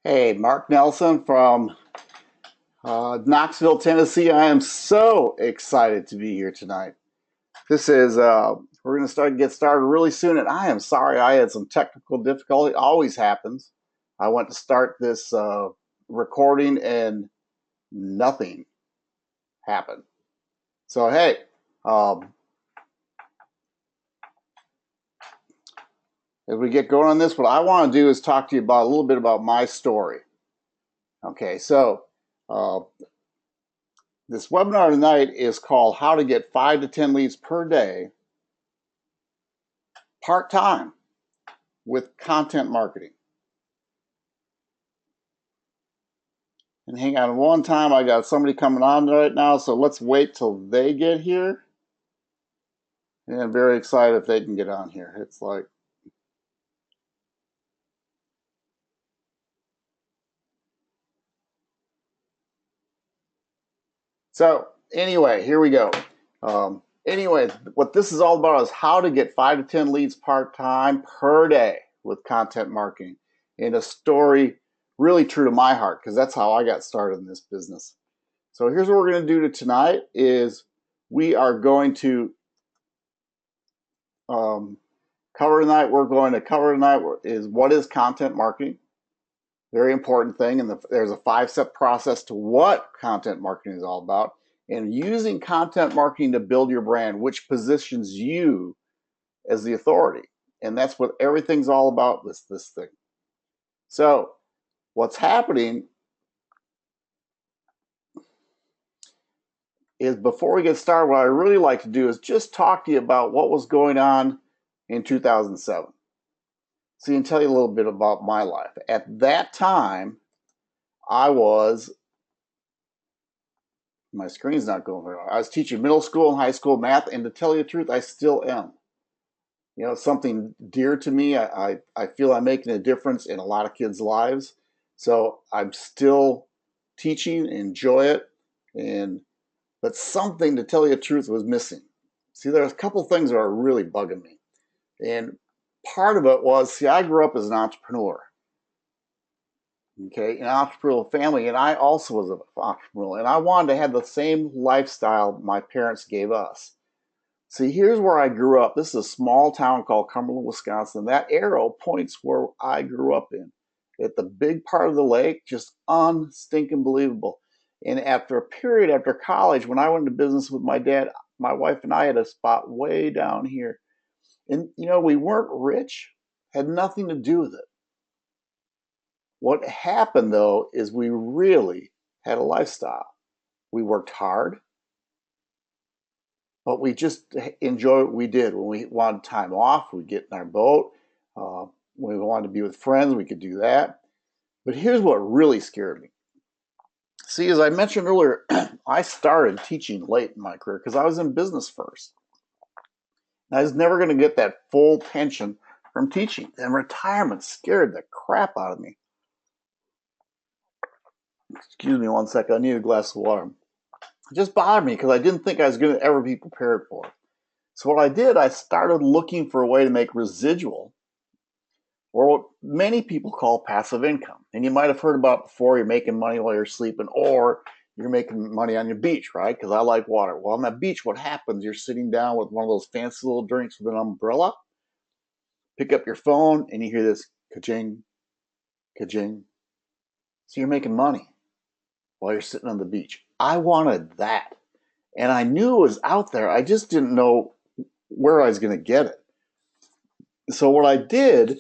Hey, Mark Nelson from Knoxville, Tennessee. I am so excited to be here tonight. This is we're going to get started really soon, and I am sorry I had some technical difficulty. Always happens. I went to start this recording and nothing happened. So hey, um, as we get going on this, what I want to do is talk to you about a little bit about my story. Okay, so uh, this webinar tonight is called How to Get 5 to 10 Leads per Day part-time with content marketing. And hang on one time, I got somebody coming on right now, so let's wait till they get here. And I'm very excited if they can get on here. It's like, so anyway, here we go. Anyway, what this is all about is how to get 5 to 10 leads part-time per day with content marketing. And a story really true to my heart, because that's how I got started in this business. So here's what we're going to do tonight is we are going to cover tonight. We're going to cover tonight is what is content marketing. Very important thing, and there's a 5-step process to what content marketing is all about, and using content marketing to build your brand, which positions you as the authority. And that's what everything's all about, this thing. So what's happening is, before we get started, what I really like to do is just talk to you about what was going on in 2007. See, and tell you a little bit about my life. At that time, my screen's not going very well. I was teaching middle school and high school math, and to tell you the truth, I still am. You know, it's something dear to me. I feel I'm making a difference in a lot of kids' lives. So I'm still teaching, enjoy it, but something, to tell you the truth, was missing. See, there's a couple things that are really bugging me. And part of it was, see, I grew up as an entrepreneur. Okay, an entrepreneurial family, and I also was an entrepreneur, and I wanted to have the same lifestyle my parents gave us. See, here's where I grew up. This is a small town called Cumberland, Wisconsin. That arrow points where I grew up in, at the big part of the lake, just unstinking believable. And after a period after college, when I went into business with my dad, my wife and I had a spot way down here. And you know, we weren't rich, had nothing to do with it. What happened though is we really had a lifestyle. We worked hard, but we just enjoyed what we did. When we wanted time off, we'd get in our boat. When we wanted to be with friends, we could do that. But here's what really scared me. See, as I mentioned earlier, I started teaching late in my career because I was in business first. And I was never going to get that full pension from teaching. And retirement scared the crap out of me. Excuse me one second. I need a glass of water. It just bothered me because I didn't think I was going to ever be prepared for it. So what I did, I started looking for a way to make residual, or what many people call passive income. And you might have heard about it before. You're making money while you're sleeping, or you're making money on your beach, right? Because I like water. Well, on that beach, what happens? You're sitting down with one of those fancy little drinks with an umbrella, pick up your phone, and you hear this ka-ching, ka-ching. So you're making money while you're sitting on the beach. I wanted that. And I knew it was out there. I just didn't know where I was going to get it. So what I did,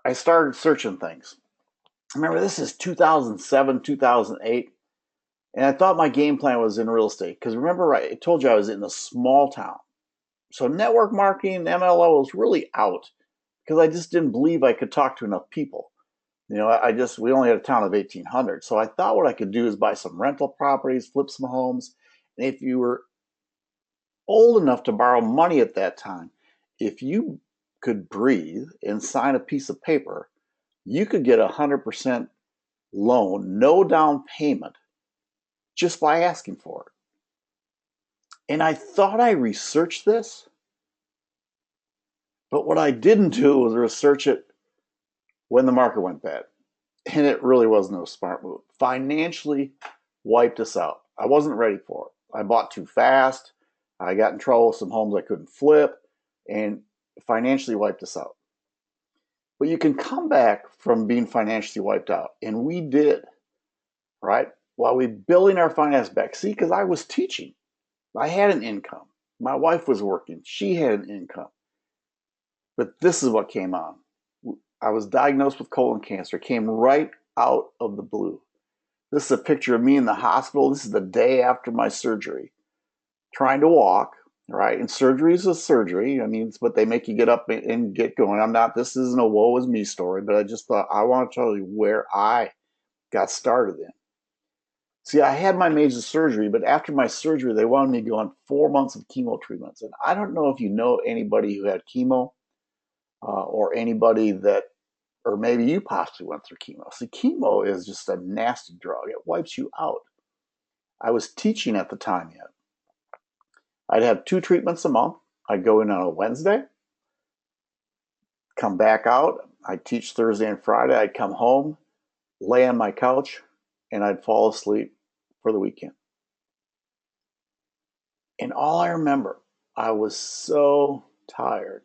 I started searching things. Remember, this is 2007, 2008, and I thought my game plan was in real estate. Because remember, I told you I was in a small town. So network marketing, MLO was really out because I just didn't believe I could talk to enough people. You know, we only had a town of 1,800. So I thought what I could do is buy some rental properties, flip some homes. And if you were old enough to borrow money at that time, if you could breathe and sign a piece of paper, you could get 100% loan, no down payment, just by asking for it. And I thought I researched this, but what I didn't do was research it when the market went bad. And it really was no smart move. Financially wiped us out. I wasn't ready for it. I bought too fast. I got in trouble with some homes I couldn't flip, and financially wiped us out. But you can come back from being financially wiped out, and we did, right? While we building our finance back. See, because I was teaching. I had an income. My wife was working. She had an income. But this is what came on. I was diagnosed with colon cancer. It came right out of the blue. This is a picture of me in the hospital. This is the day after my surgery. Trying to walk, right? And surgery is a surgery. I mean, it's what they make you get up and get going. This isn't a woe is me story, but I just thought I want to tell you where I got started in. See, I had my major surgery, but after my surgery, they wanted me to go on 4 months of chemo treatments. And I don't know if you know anybody who had chemo or anybody that, or maybe you possibly went through chemo. See, chemo is just a nasty drug. It wipes you out. I was teaching at the time yet. I'd have 2 treatments a month. I'd go in on a Wednesday, come back out. I'd teach Thursday and Friday. I'd come home, lay on my couch, and I'd fall asleep for the weekend. And all I remember, I was so tired,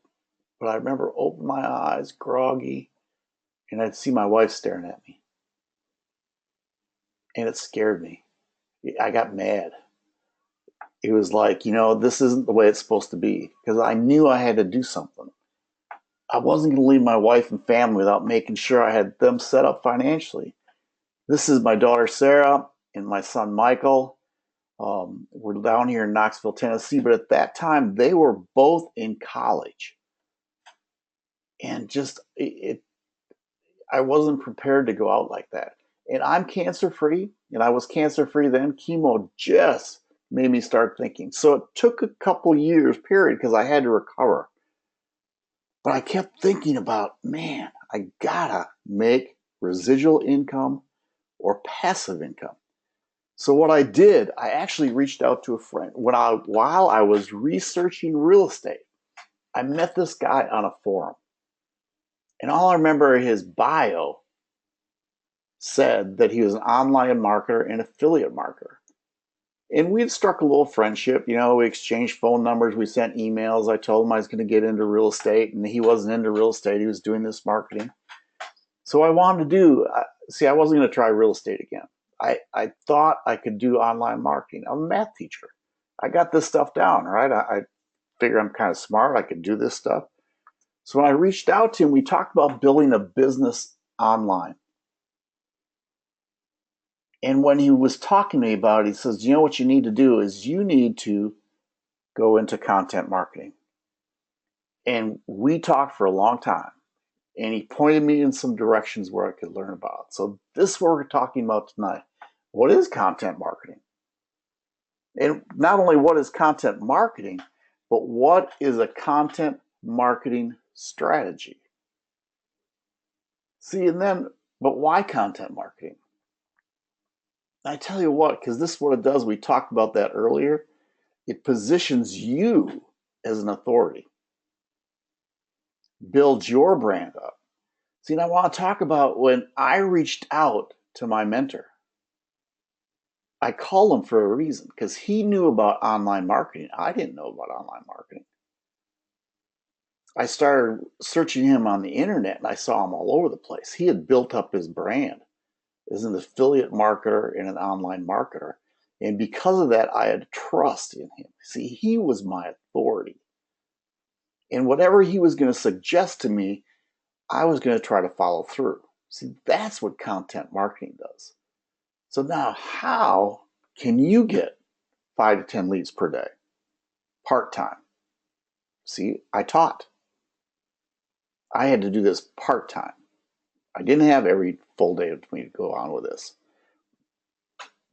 but I remember opening my eyes, groggy, and I'd see my wife staring at me. And it scared me. I got mad. It was like, this isn't the way it's supposed to be, because I knew I had to do something. I wasn't going to leave my wife and family without making sure I had them set up financially. This is my daughter, Sarah, and my son, Michael. We're down here in Knoxville, Tennessee, but at that time, they were both in college. And I wasn't prepared to go out like that. And I'm cancer-free, and I was cancer-free then. Chemo just made me start thinking. So it took a couple years, period, because I had to recover. But I kept thinking about, man, I gotta make residual income or passive income. So what I did, I actually reached out to a friend. While I was researching real estate, I met this guy on a forum. And all I remember, his bio said that he was an online marketer and affiliate marketer. And we'd struck a little friendship. We exchanged phone numbers. We sent emails. I told him I was going to get into real estate, and he wasn't into real estate. He was doing this marketing. So I wanted to I wasn't going to try real estate again. I thought I could do online marketing. I'm a math teacher. I got this stuff down, right? I figure I'm kind of smart. I could do this stuff. So when I reached out to him, we talked about building a business online. And when he was talking to me about it, he says, what you need to do is you need to go into content marketing. And we talked for a long time. And he pointed me in some directions where I could learn about. So this is what we're talking about tonight. What is content marketing? And not only what is content marketing, but what is a content marketing strategy? See, but why content marketing? I tell you what, because this is what it does. We talked about that earlier. It positions you as an authority, builds your brand up. See, and I want to talk about when I reached out to my mentor. I called him for a reason, because he knew about online marketing. I didn't know about online marketing. I started searching him on the internet, and I saw him all over the place. He had built up his brand as an affiliate marketer and an online marketer. And because of that, I had trust in him. See, he was my authority. And whatever he was going to suggest to me, I was going to try to follow through. See, that's what content marketing does. So now, how can you get 5 to 10 leads per day, part-time? See, I taught. I had to do this part-time. I didn't have every full day of me to go on with this.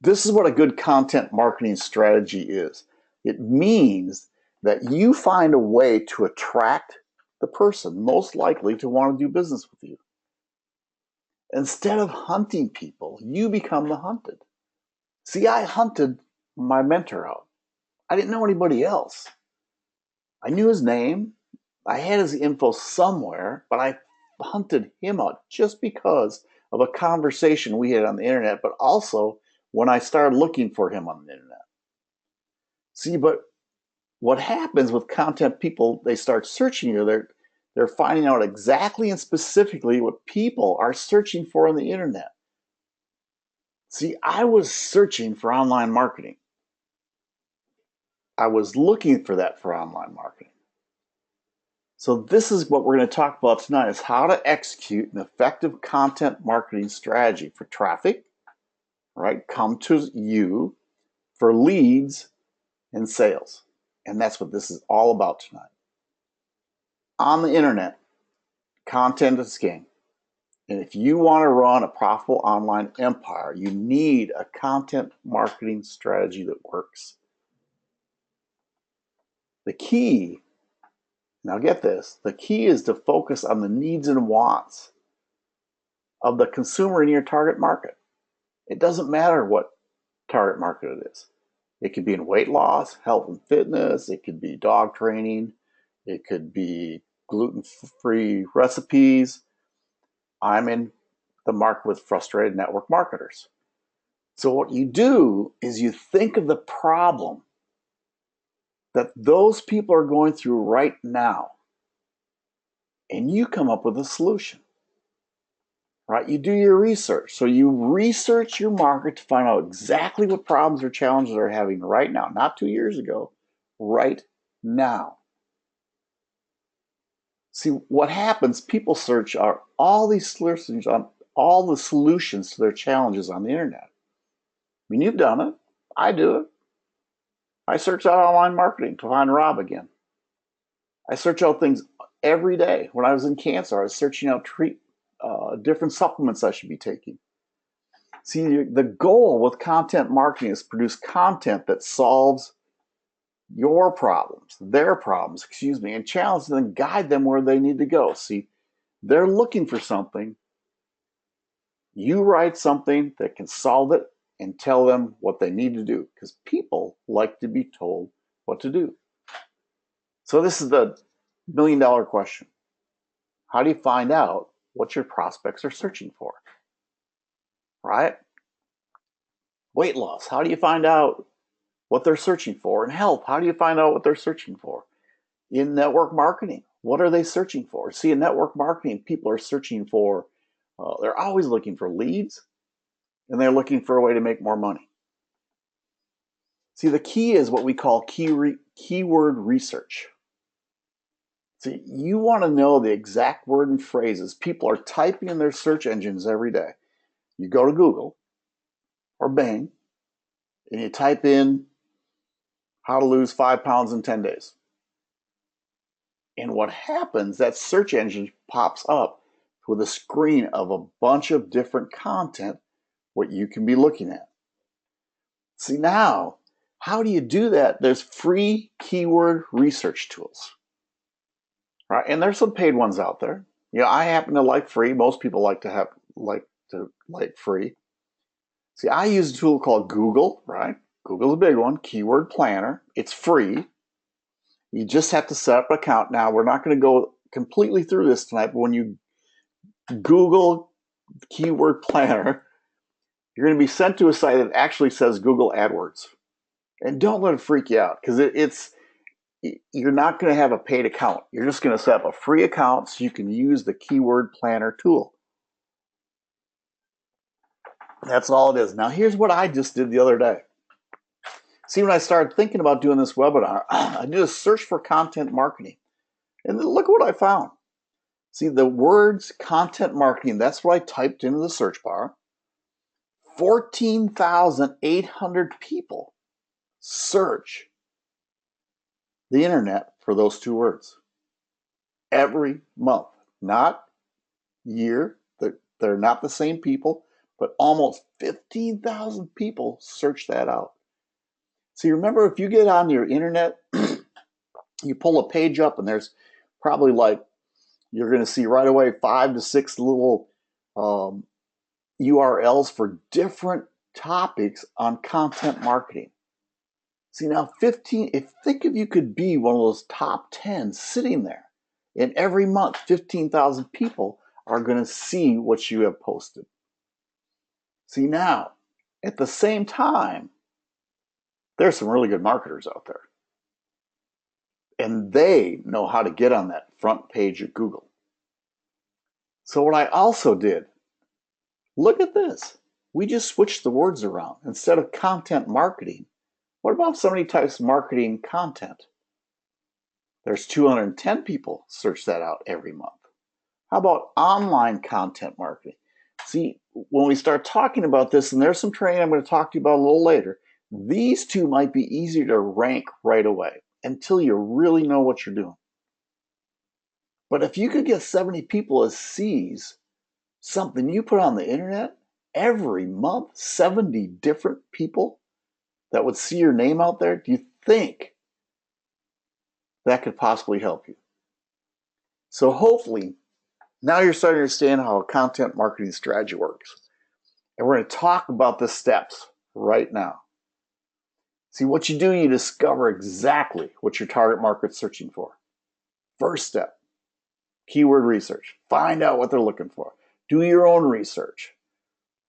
This is what a good content marketing strategy is. It means that you find a way to attract the person most likely to want to do business with you. Instead of hunting people, you become the hunted. See, I hunted my mentor out. I didn't know anybody else. I knew his name. I had his info somewhere, but I hunted him out just because of a conversation we had on the internet, but also when I started looking for him on the internet. See, but what happens with content people, they start searching you, they're finding out exactly and specifically what people are searching for on the internet. See, I was searching for online marketing. I was looking for that for online marketing. So this is what we're going to talk about tonight, is how to execute an effective content marketing strategy for traffic, right? Come to you, for leads and sales. And that's what this is all about tonight. On the internet, content is king. And if you want to run a profitable online empire, you need a content marketing strategy that works. The key, now get this, the key is to focus on the needs and wants of the consumer in your target market. It doesn't matter what target market it is. It could be in weight loss, health and fitness, it could be dog training, it could be gluten-free recipes. I'm in the market with frustrated network marketers. So what you do is you think of the problem that those people are going through right now, and you come up with a solution. Right? You do your research. So you research your market to find out exactly what problems or challenges they're having right now, not 2 years ago, right now. See, what happens, people search all these solutions on all the solutions to their challenges on the internet. I mean, you've done it. I do it. I search out online marketing to find Rob again. I search out things every day. When I was in cancer, I was searching out different supplements I should be taking. See, the goal with content marketing is to produce content that solves your problems, their problems, and challenge them and guide them where they need to go. See, they're looking for something. You write something that can solve it and tell them what they need to do, because people like to be told what to do. So this is the $1 million question. How do you find out what your prospects are searching for? Right? Weight loss. How do you find out what they're searching for? In health, how do you find out what they're searching for? In network marketing, what are they searching for? See, in network marketing, people are searching for, they're always looking for leads, and they're looking for a way to make more money. See, the key is what we call keyword research. See, you want to know the exact word and phrases people are typing in their search engines every day. You go to Google or Bing, and you type in how to lose 5 pounds in 10 days. And what happens, that search engine pops up with a screen of a bunch of different content, what you can be looking at. See, now, how do you do that? There's free keyword research tools, right? And there's some paid ones out there. You know, I happen to like free. Most people like free. See, I use a tool called Google, right? Google's a big one, Keyword Planner. It's free. You just have to set up an account. Now, we're not going to go completely through this tonight, but when you Google Keyword Planner, you're going to be sent to a site that actually says Google AdWords. And don't let it freak you out, because you're not going to have a paid account. You're just going to set up a free account so you can use the Keyword Planner tool. That's all it is. Now, here's what I just did the other day. See, when I started thinking about doing this webinar, I did a search for content marketing. And look what I found. See, the words content marketing, that's what I typed into the search bar. 14,800 people search the internet for those two words every month. Not year, they're not the same people, but almost 15,000 people search that out. See, remember, if you get on your internet, you pull a page up and there's probably you're going to see right away 5 to 6 little URLs for different topics on content marketing. See, now think if you could be one of those top 10 sitting there, and every month 15,000 people are going to see what you have posted. See, now, at the same time, there's some really good marketers out there. And they know how to get on that front page of Google. So what I also did, look at this. We just switched the words around. Instead of content marketing, what about if somebody types marketing content? There's 210 people search that out every month. How about online content marketing? See, when we start talking about this, and there's some training I'm going to talk to you about a little later, these two might be easier to rank right away until you really know what you're doing. But if you could get 70 people as C's, something you put on the internet every month, 70 different people that would see your name out there, do you think that could possibly help you? So hopefully, now you're starting to understand how a content marketing strategy works. And we're going to talk about the steps right now. See, what you do, you discover exactly what your target market's searching for. First step, keyword research. Find out what they're looking for. Do your own research.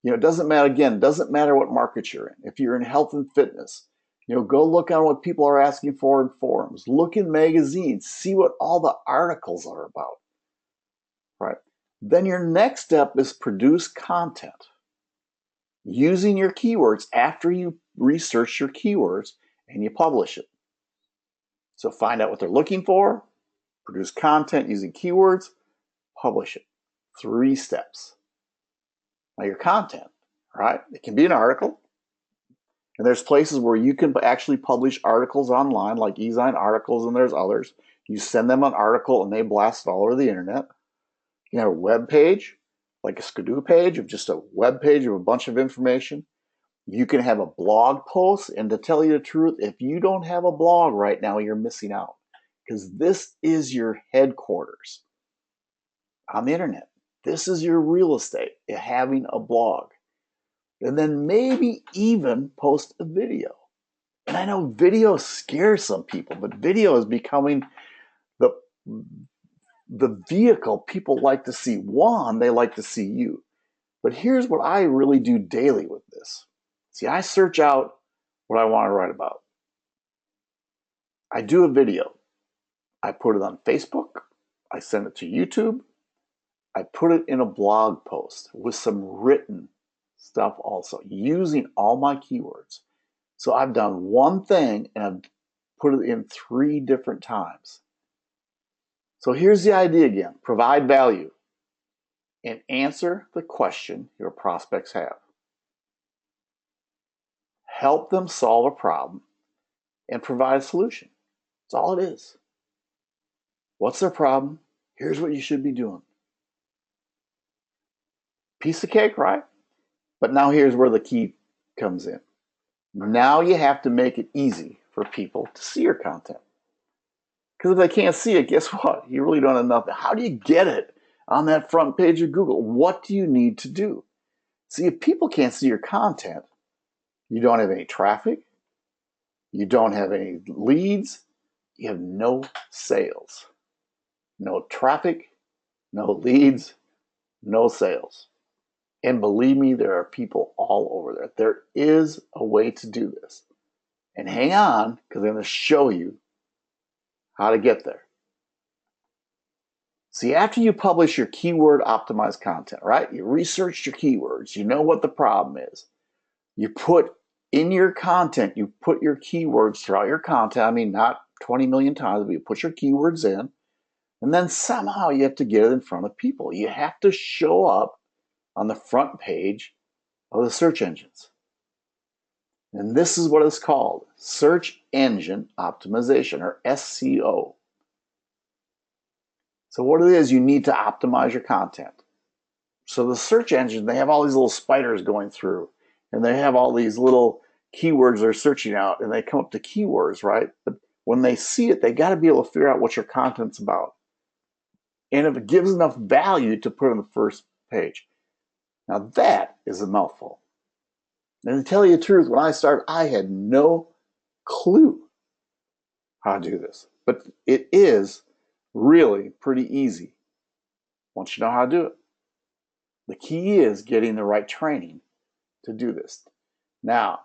It doesn't matter, again, doesn't matter what market you're in. If you're in health and fitness, go look on what people are asking for in forums. Look in magazines. See what all the articles are about. Right? Then your next step is produce content using your keywords after you research your keywords and you publish it. So find out what they're looking for, produce content using keywords, publish it. 3 steps. Now your content, right? It can be an article. And there's places where you can actually publish articles online, like eZine Articles, and there's others. You send them an article and they blast it all over the internet. You can have a web page, like a Skidoo page, of just a web page of a bunch of information. You can have a blog post, and to tell you the truth, if you don't have a blog right now, you're missing out, because this is your headquarters on the internet. This is your real estate, having a blog. And then maybe even post a video. And I know video scares some people, but video is becoming the vehicle people like to see. One, they like to see you. But here's what I really do daily with this. See, I search out what I want to write about. I do a video. I put it on Facebook. I send it to YouTube. I put it in a blog post with some written stuff also, using all my keywords. So I've done one thing and I've put it in 3 different times. So here's the idea again. Provide value and answer the question your prospects have. Help them solve a problem and provide a solution. That's all it is. What's their problem? Here's what you should be doing. Piece of cake, right? But now here's where the key comes in. Now you have to make it easy for people to see your content. Because if they can't see it, guess what? You really don't have nothing. How do you get it on that front page of Google? What do you need to do? See, if people can't see your content, you don't have any traffic, you don't have any leads, you have no sales. No traffic, no leads, no sales. And believe me, there are people all over there. There is a way to do this. And hang on, because I'm going to show you how to get there. See, after you publish your keyword optimized content, right? You researched your keywords. You know what the problem is. You put in your content, you put your keywords throughout your content. I mean, not 20 million times, but you put your keywords in. And then somehow you have to get it in front of people. You have to show up on the front page of the search engines. And this is what it's called, search engine optimization, or SEO. So what it is, you need to optimize your content. So the search engine, they have all these little spiders going through, and they have all these little keywords they're searching out, and they come up to keywords, right? But when they see it, they got to be able to figure out what your content's about. And if it gives enough value to put on the first page. Now that is a mouthful. And to tell you the truth, when I started, I had no clue how to do this. But it is really pretty easy once you know how to do it. The key is getting the right training to do this. Now,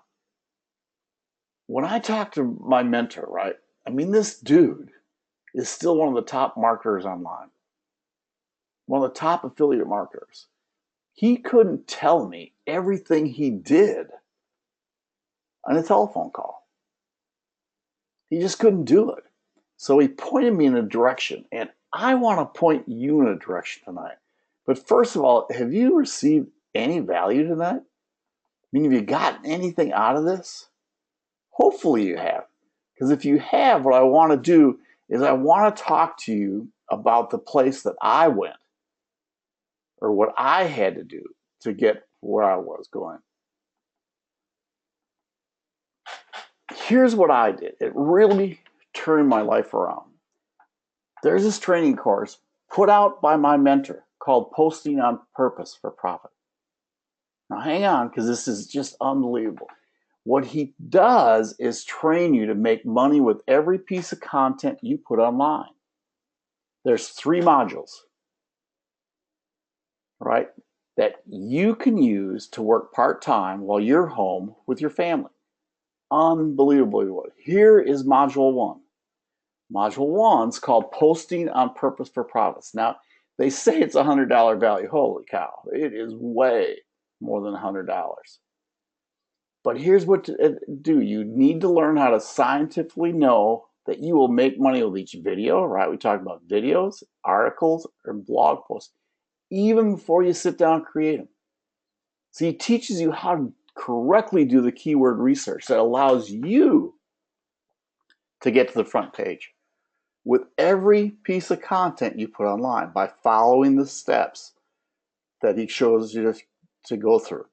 when I talk to my mentor, right, I mean, this dude is still one of the top marketers online, one of the top affiliate marketers. He couldn't tell me everything he did on a telephone call. He just couldn't do it. So he pointed me in a direction, and I want to point you in a direction tonight. But first of all, have you received any value tonight? I mean, have you gotten anything out of this? Hopefully you have. Because if you have, what I want to do is I want to talk to you about the place that I went or what I had to do to get where I was going. Here's what I did. It really turned my life around. There's this training course put out by my mentor called Posting on Purpose for Profit. Now hang on, because this is just unbelievable. What he does is train you to make money with every piece of content you put online. There's 3 modules, right, that you can use to work part-time while you're home with your family. Unbelievably good. Here is module 1. Module 1 is called Posting on Purpose for Profits. Now, they say it's a $100 value. Holy cow, it is way more than $100. But here's what to do. You need to learn how to scientifically know that you will make money with each video, right? We talked about videos, articles, or blog posts, even before you sit down and create them. So he teaches you how to correctly do the keyword research that allows you to get to the front page with every piece of content you put online by following the steps that he shows you to go through.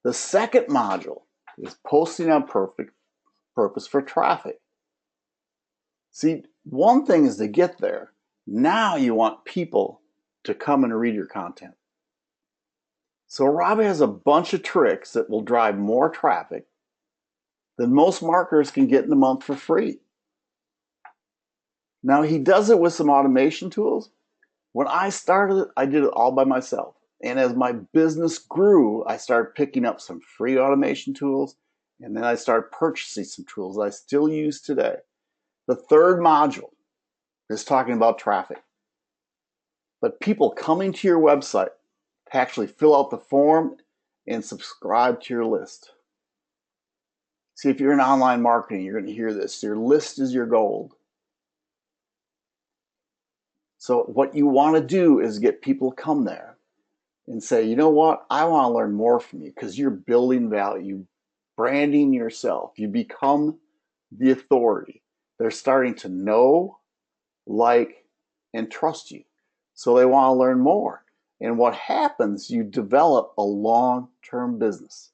The second module is Posting on Purpose for Traffic. See, one thing is to get there. Now you want people to come and read your content. So Robbie has a bunch of tricks that will drive more traffic than most marketers can get in a month for free. Now he does it with some automation tools. When I started, I did it all by myself. And as my business grew, I started picking up some free automation tools, and then I started purchasing some tools I still use today. The third module is talking about traffic. But people coming to your website to actually fill out the form and subscribe to your list. See, if you're in online marketing, you're going to hear this. Your list is your gold. So what you want to do is get people to come there and say, you know what, I want to learn more from you, because you're building value, branding yourself. You become the authority. They're starting to know, like, and trust you. So they want to learn more. And what happens, you develop a long-term business,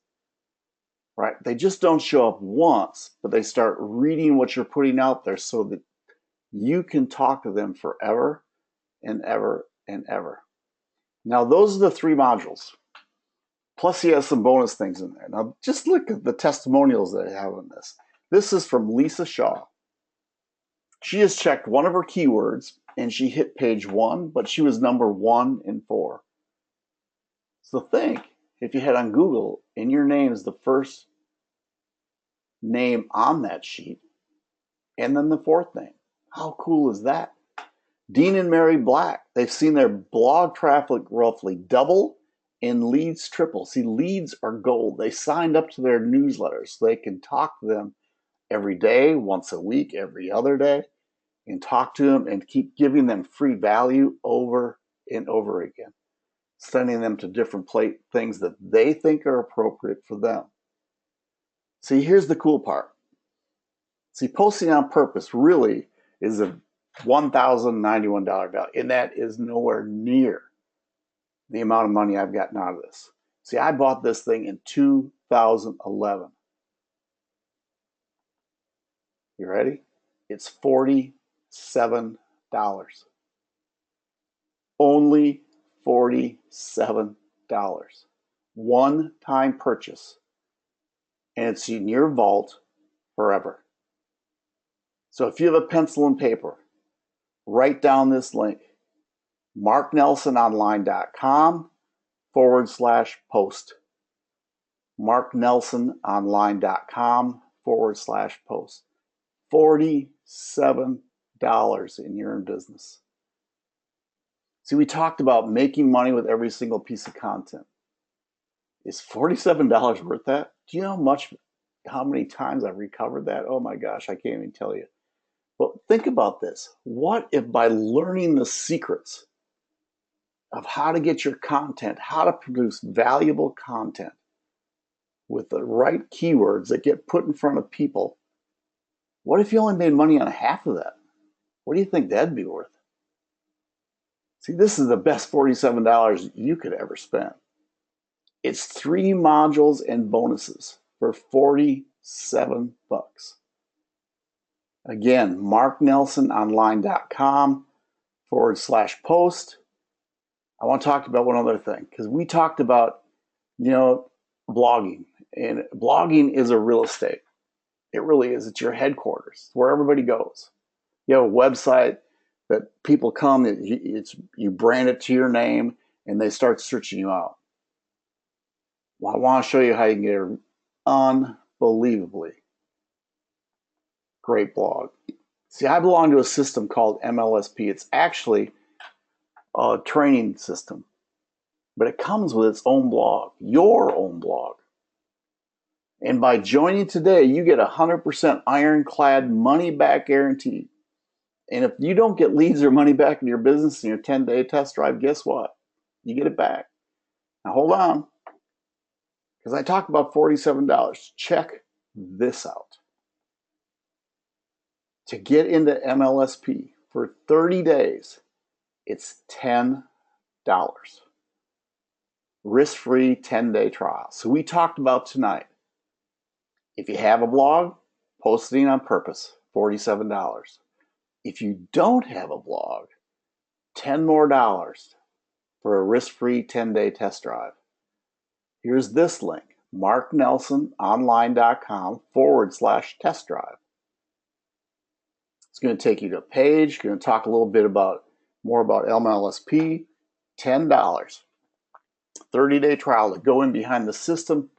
right? They just don't show up once, but they start reading what you're putting out there so that you can talk to them forever and ever and ever. Now, those are the 3 modules. Plus, he has some bonus things in there. Now, just look at the testimonials that I have on this. This is from Lisa Shaw. She has checked one of her keywords, and she hit page 1, but she was number 1 in 4. So think, if you head on Google and your name is the first name on that sheet, and then the 4th name, how cool is that? Dean and Mary Black, they've seen their blog traffic roughly double and leads triple. See, leads are gold. They signed up to their newsletters so they can talk to them every day, once a week, every other day, and talk to them and keep giving them free value over and over again, sending them to different things that they think are appropriate for them. See, here's the cool part. See, Posting on Purpose really is a $1,091 value, and that is nowhere near the amount of money I've gotten out of this. See, I bought this thing in 2011. You ready? It's $47. Only $47. One-time purchase, and it's in your vault forever. So if you have a pencil and paper, write down this link, marknelsononline.com marknelsononline.com/post. marknelsononline.com/post. $47 in your business. See, we talked about making money with every single piece of content. Is $47 worth that? Do you know how many times I've recovered that? Oh my gosh, I can't even tell you. But think about this. What if by learning the secrets of how to get your content, how to produce valuable content with the right keywords that get put in front of people, what if you only made money on half of that? What do you think that'd be worth? See, this is the best $47 you could ever spend. It's 3 modules and bonuses for $47. Again, marknelsononline.com/post. I want to talk about one other thing, because we talked about, blogging, and blogging is a real estate. It really is. It's your headquarters. It's where everybody goes. You have a website that people come, you brand it to your name, and they start searching you out. Well, I want to show you how you can get an unbelievably great blog. See, I belong to a system called MLSP. It's actually a training system, but it comes with its own blog, your own blog. And by joining today, you get 100% ironclad money back guarantee. And if you don't get leads or money back in your business in your 10-day test drive, guess what? You get it back. Now hold on, because I talked about $47. Check this out. To get into MLSP for 30 days, it's $10. Risk-free 10-day trial. So we talked about tonight, if you have a blog, posting on purpose, $47. If you don't have a blog, $10 more for a risk-free 10-day test drive. Here's this link, marknelsononline.com/test drive. It's going to take you to a page, going to talk a little bit more about MLSP, $10. 30-day trial to go in behind the system,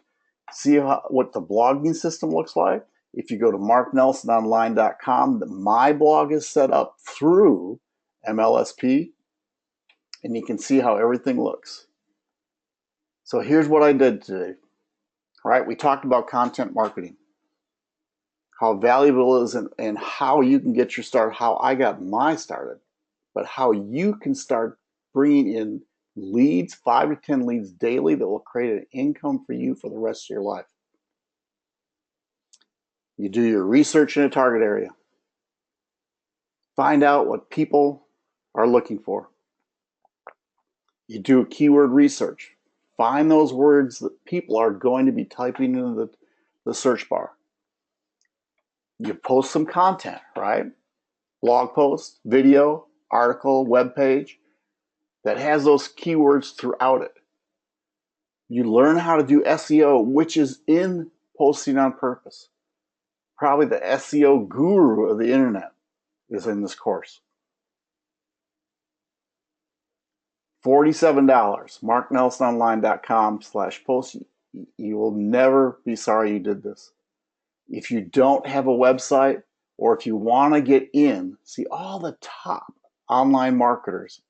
see what the blogging system looks like. If you go to marknelsononline.com, my blog is set up through MLSP, and you can see how everything looks. So here's what I did today. All right, we talked about content marketing, how valuable it is, and how you can get your start, how I got my started, but how you can start bringing in leads, 5 to 10 leads daily that will create an income for you for the rest of your life. You do your research in a target area. Find out what people are looking for. You do a keyword research. Find those words that people are going to be typing into the search bar. You post some content, right? Blog post, video, article, web page that has those keywords throughout it. You learn how to do SEO, which is in Posting on Purpose. Probably the SEO guru of the internet is in this course. $47, marknelsononline.com/post. You will never be sorry you did this. If you don't have a website, or if you want to get in, see, all the top online marketers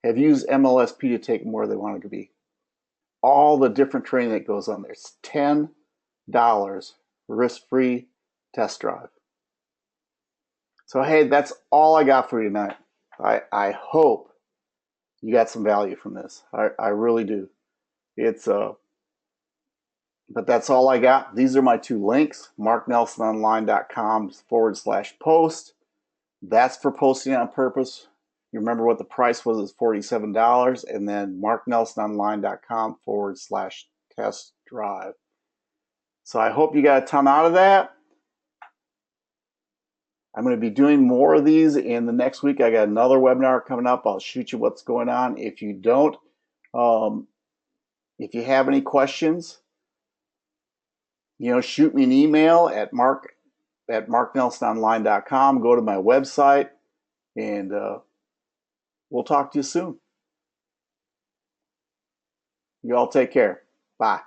have used MLSP to take them where they want to be. All the different training that goes on there. It's $10 risk-free test drive. So hey, that's all I got for you tonight. I hope you got some value from this. I really do. But that's all I got. These are my 2 links, marknelsononline.com/post. That's for Posting on Purpose. You remember what the price was, is $47, and then marknelsononline.com/test drive. So I hope you got a ton out of that. I'm going to be doing more of these in the next week. I got another webinar coming up. I'll shoot you what's going on. If you don't, if you have any questions, shoot me an email at mark@marknelsononline.com. Go to my website, and we'll talk to you soon. You all take care. Bye.